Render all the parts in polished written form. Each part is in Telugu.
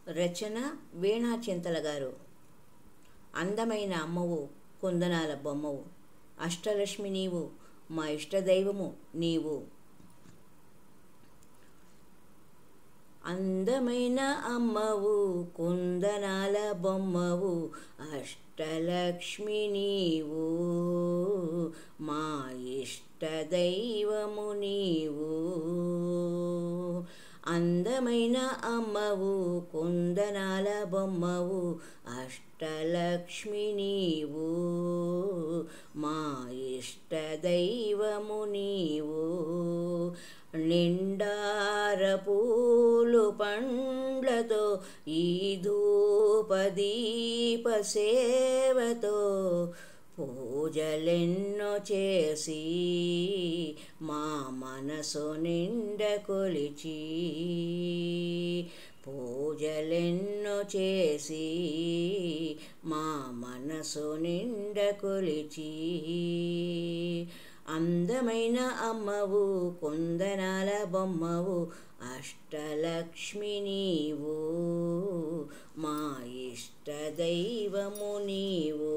రచన వీణా చింతల గారు. అందమైన అమ్మవు, కుందనాల బొమ్మవు, అష్టలక్ష్మి నీవు, మా ఇష్టదైవము నీవు. అందమైన అమ్మవు, కుందనాల బొమ్మవు, అష్టలక్ష్మి నీవు, మా ఇష్టదైవము నీవు. అందమైన అమ్మవు, కుందనాల బొమ్మవు, అష్టలక్ష్మి నీవు, మా ఇష్టదైవము నీవు. నిండార పూలు పండ్లతో ఈ ధూపదీప సేవతో పూజలెన్నో చేసి మా మనసు నిండ కొలిచి, పూజలెన్నో చేసి మా మనసు నిండ కొలిచి. అందమైన అమ్మవు, కుందనాల బొమ్మవు, అష్టలక్ష్మి నీవు, మా ఇష్టదైవము నీవు.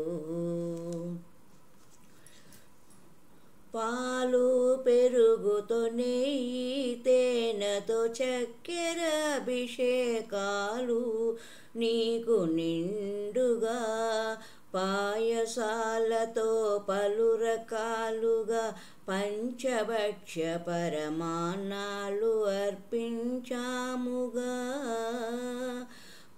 పాలు పెరుగుతో నెయ్యి తేనెతో చక్కెర అభిషేకాలు నీకు నిండుగా, పాయసాలతో పలు రకాలుగా పంచభక్ష్య పరమాన్నాలు అర్పించాముగా.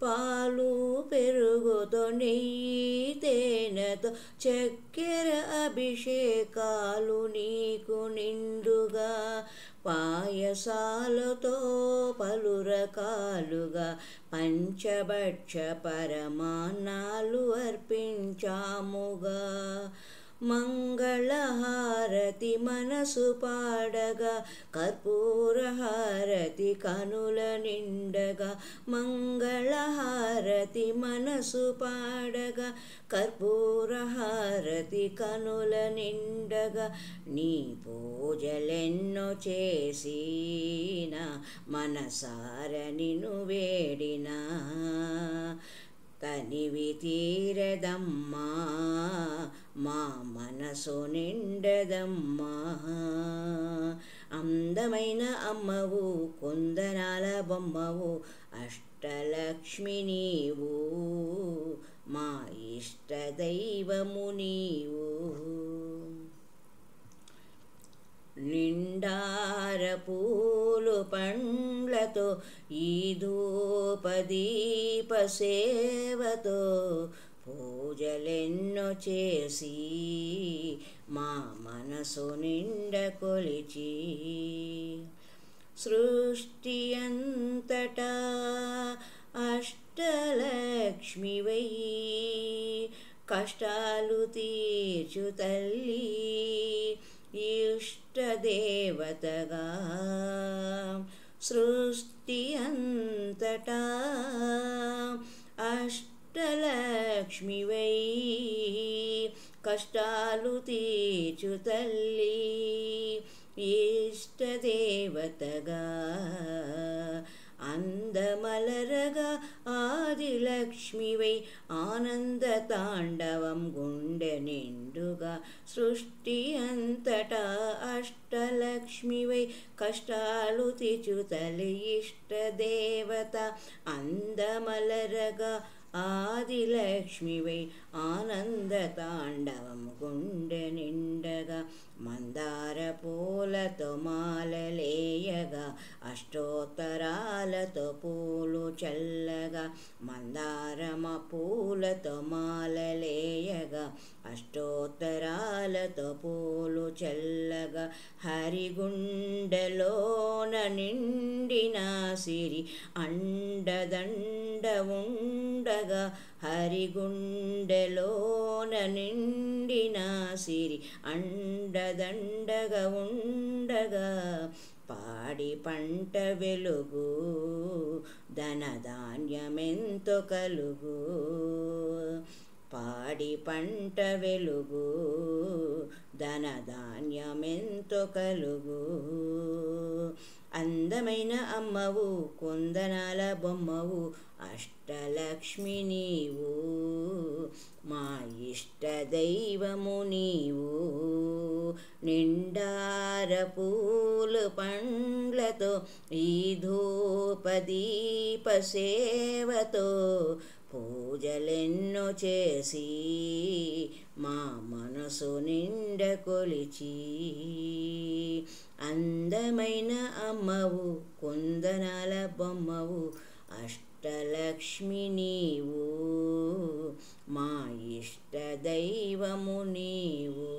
పాలు పెరుగుతో నెయ్యి తేనెతో చక్కెర అభిషేకాలు నీకు నిండుగా, పాయసాలతో పలు రకాలుగా పంచభక్ష్య పరమాన్నాలు అర్పించాముగా. మంగళహారతి మనసు పాడగా, కర్పూరహారతి కనుల నిండగా. మంగళహారతి మనసు పాడగా, కర్పూరహారతి కనుల నిండగా. నీ పూజలెన్నో చేసిన మనసార నిన్ను వేడినా, తనివి తీరదమ్మా మా మనసు నిండదమ్మా. అందమైన అమ్మవు, కుందనాల బొమ్మవు, అష్టలక్ష్మి నీవు, మా ఇష్టదైవము నీవు. నిండార పూలు పండ్లతో ఈ ధూపదీప సేవతో పూజలెన్నో చేసి మా మనసు నిండ కొలిచి. సృష్టి అంతటా అష్టలక్ష్మివై కష్టాలు తీర్చు తల్లి, ఇష్టదేవతగా. సృష్టి అంతటా అష్టలక్ష్మివై కష్టాలు తీర్చు తల్లి, ఇష్టదేవతగా. అందమలరగా ఆదిలక్ష్మివై ఆనంద తాండవం గుండె నిండుగా. సృష్టి అంతటా అష్టలక్ష్మివై కష్టాలు తీర్చుతలి ఇష్టదేవత. అందమలరగా ఆదిలక్ష్మివై ఆనంద తాండవం గుండె నిండగా. మందార పూలతో మాలలేయగా, అష్టోత్తరాలతో పూలు చల్లగా. మందారమ పూలతో మాలలేయగా, అష్టోత్తరాలతో పూలు చల్లగా. హరిగుండెలోన నిండిన సిరి అండదండ ఉండగా. హరిగుండెలోన నిండిన సిరి అండదండగా ఉండగా. పాడి పంట వెలుగు, ధనధాన్యమెంతో కలుగు. పాడి పంట వెలుగు, ధనధాన్యమెంతో కలుగు. అందమైన అమ్మవు కుందనాల బొమ్మవు అష్టలక్ష్మి నీవు, మా ఇష్ట దైవము నీవు. నిండార పూలు పండ్లతో ఈ ధూపదీప సేవతో పూజలెన్నో చేసి మా మనసు నిండ కొలిచి. అందమైన అమ్మవు కుందనాల బొమ్మవు అష్టలక్ష్మి నీవు, మా ఇష్ట దైవము నీవు.